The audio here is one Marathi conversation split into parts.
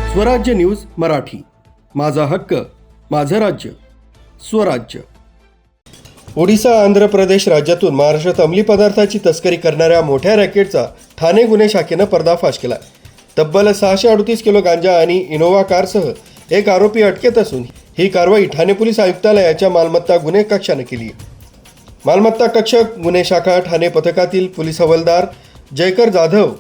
स्वराज्य न्यूज मराठी, माझा हक्क माझं राज्य स्वराज्य। ओडिशा आंध्र प्रदेश राज्यातून महाराष्ट्रात अंमली पदार्थाची तस्करी करणाऱ्या मोठ्या रॅकेटचा ठाणे गुन्हे शाखेनं पर्दाफाश केला। तब्बल 638 किलो गांजा आणि इनोव्हा कारसह एक आरोपी अटकेत असून ही कारवाई ठाणे पोलीस आयुक्तालयाच्या मालमत्ता गुन्हे कक्षाने केली आहे। मालमत्ता कक्ष गुन्हे शाखा ठाणे पथकातील पोलीस हवालदार जयकर जाधव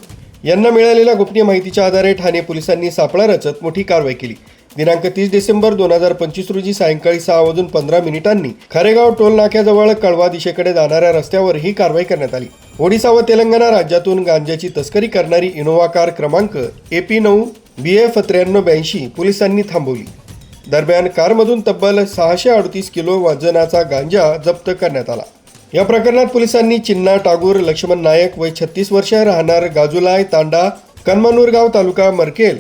यांना मिळालेल्या गोपनीय माहितीच्या आधारे ठाणे पोलिसांनी सापळा रचत मोठी कारवाई केली। दिनांक 30 डिसेंबर 2025 रोजी सायंकाळी 6:15 खारेगाव टोल नाक्याजवळ कळवा दिशेकडे जाणाऱ्या रस्त्यावर ही कारवाई करण्यात आली। ओडिशा व तेलंगणा राज्यातून गांजाची तस्करी करणारी इनोव्हा कार क्रमांक AP9 BF 9382 पोलिसांनी थांबवली। दरम्यान कारमधून तब्बल 638 किलो वजनाचा गांजा जप्त करण्यात आला। या प्रकरणात पोलिसांनी चिन्ना टागूर लक्ष्मण नायक वय 36 वर्ष राहणार गाजुलाय तांडा कन्मनूर गाव तालुका मरकेल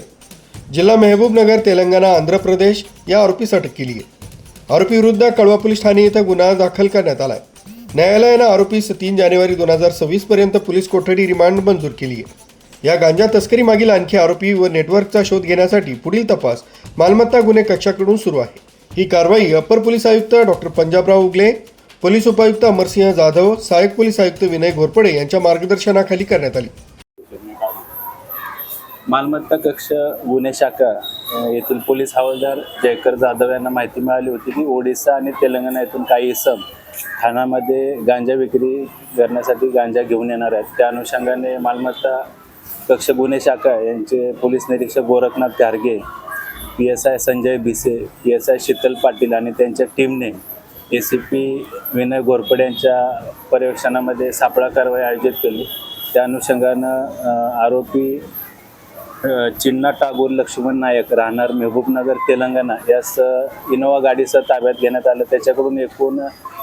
जिल्हा मेहबूबनगर तेलंगणा आंध्र प्रदेश या आरोपीस अटक केली आहे। आरोपी विरुद्ध कळवा पोलीस ठाणे येथे गुन्हा दाखल करण्यात आला आहे। न्यायालयाने आरोपीस 3 जानेवारी 2026 पर्यंत पोलीस कोठडी रिमांड मंजूर केली आहे। या गांजा तस्करी मागील आणखी आरोपी व नेटवर्कचा शोध घेण्यासाठी पुढील तपास मालमत्ता गुन्हे कक्षाकडून सुरू आहे। ही कारवाई अपर पोलीस आयुक्त डॉक्टर पंजाबराव उगले, पोलीस उपायुक्त अमरसिंह जाधव, सहाय्यक पोलीस आयुक्त विनय घोरपडे यांच्या मार्गदर्शनाखाली करण्यात आली। मालमत्ता कक्ष गुन्हे शाखा येथील पोलीस हवालदार जयकर जाधव यांना माहिती मिळाली होती की ओडिशा आणि तेलंगणा येथून काही इसम ठाण्यामध्ये गांजा विक्री करण्यासाठी गांजा घेऊन येणार आहेत। त्या अनुषंगाने मालमत्ता कक्ष गुन्हे शाखा यांचे पोलीस निरीक्षक गोरखनाथ घारगे, PSI संजय भिसे, PSI शीतल पाटील आणि त्यांच्या टीमने ACP विनय घोरपडे यांच्या पर्यवेक्षणामध्ये सापळा कारवाई आयोजित केली। त्या अनुषंगानं आरोपी चिन्ना टागूर लक्ष्मण नायक राहणार मेहबूबनगर तेलंगणा यास इनोव्हा गाडीसह ताब्यात घेण्यात आलं। त्याच्याकडून एकूण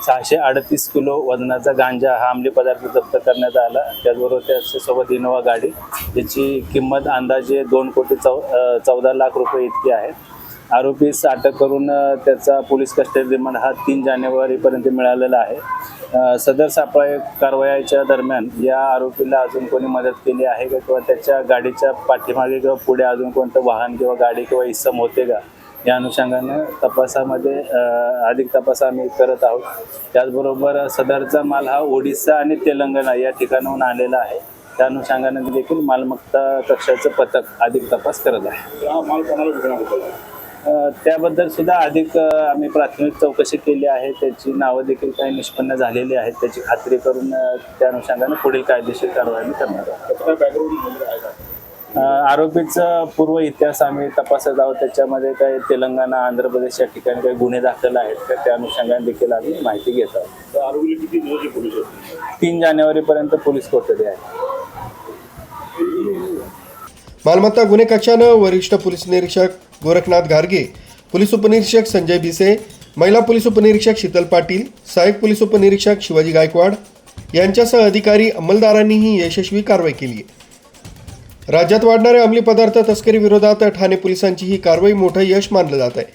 638 किलो वजनाचा गांजा हा अंमली पदार्थ जप्त करण्यात आला। त्याचबरोबर त्याच्यासोबत इनोव्हा गाडी याची किंमत अंदाजे 2,14 लाख रुपये इतकी आहे। आरोपीस अटक करून त्याचा पोलीस कस्टडी रिमांड हा 3 जानेवारीपर्यंत मिळालेला आहे। सदर सापळा कारवाईच्या दरम्यान या आरोपीला अजून कोणी मदत केली आहे का किंवा त्याच्या गाडीच्या पाठीमागे किंवा पुढे अजून कोणतं वाहन किंवा गाडी किंवा इसम होते का या अनुषंगाने तपासामध्ये अधिक तपास आम्ही करत आहोत। त्याचबरोबर सदरचा माल हा ओडिशा आणि तेलंगणा या ठिकाणाहून आलेला आहे। त्या अनुषंगाने देखील मालमत्ता कक्षाचं पथक अधिक तपास करत आहे। त्याबद्दल सुद्धा अधिक आम्ही प्राथमिक चौकशी केली आहे। त्याची नावं देखील काही निष्पन्न झालेली आहेत। त्याची खात्री करून त्या अनुषंगाने पुढील कायदेशीर कारवाई करणार आहोत। आरोपीचा पूर्व इतिहास आम्ही तपासत आहोत। त्याच्यामध्ये काही तेलंगणा आंध्र प्रदेश या ठिकाणी काही गुन्हे दाखल आहेत त्या अनुषंगाने देखील आम्ही माहिती घेत आहोत। आरोपीला किती दिवसाची पोलीस 3 जानेवारीपर्यंत पोलीस कोठडी आहे। मालमत्ता गुन्हे कक्षानं वरिष्ठ पोलीस निरीक्षक गोरखनाथ घारगे, पोलीस उपनिरीक्षक संजय भिसे, महिला पोलीस उपनिरीक्षक शीतल पाटील, सहाय्यक पोलीस उपनिरीक्षक शिवाजी गायकवाड यांच्यासह अधिकारी अंमलदारांनी ही यशस्वी कारवाई केली आहे। राज्यात वाढणाऱ्या अंमली पदार्थ तस्करी विरोधात ठाणे पोलिसांची ही कारवाई मोठं यश मानलं जात आहे।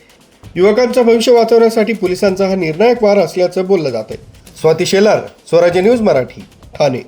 युवकांचं भविष्य वाचवण्यासाठी पोलिसांचा हा निर्णायक वार असल्याचं बोललं जात आहे। स्वाती शेलार, स्वराज्य न्यूज मराठी, ठाणे।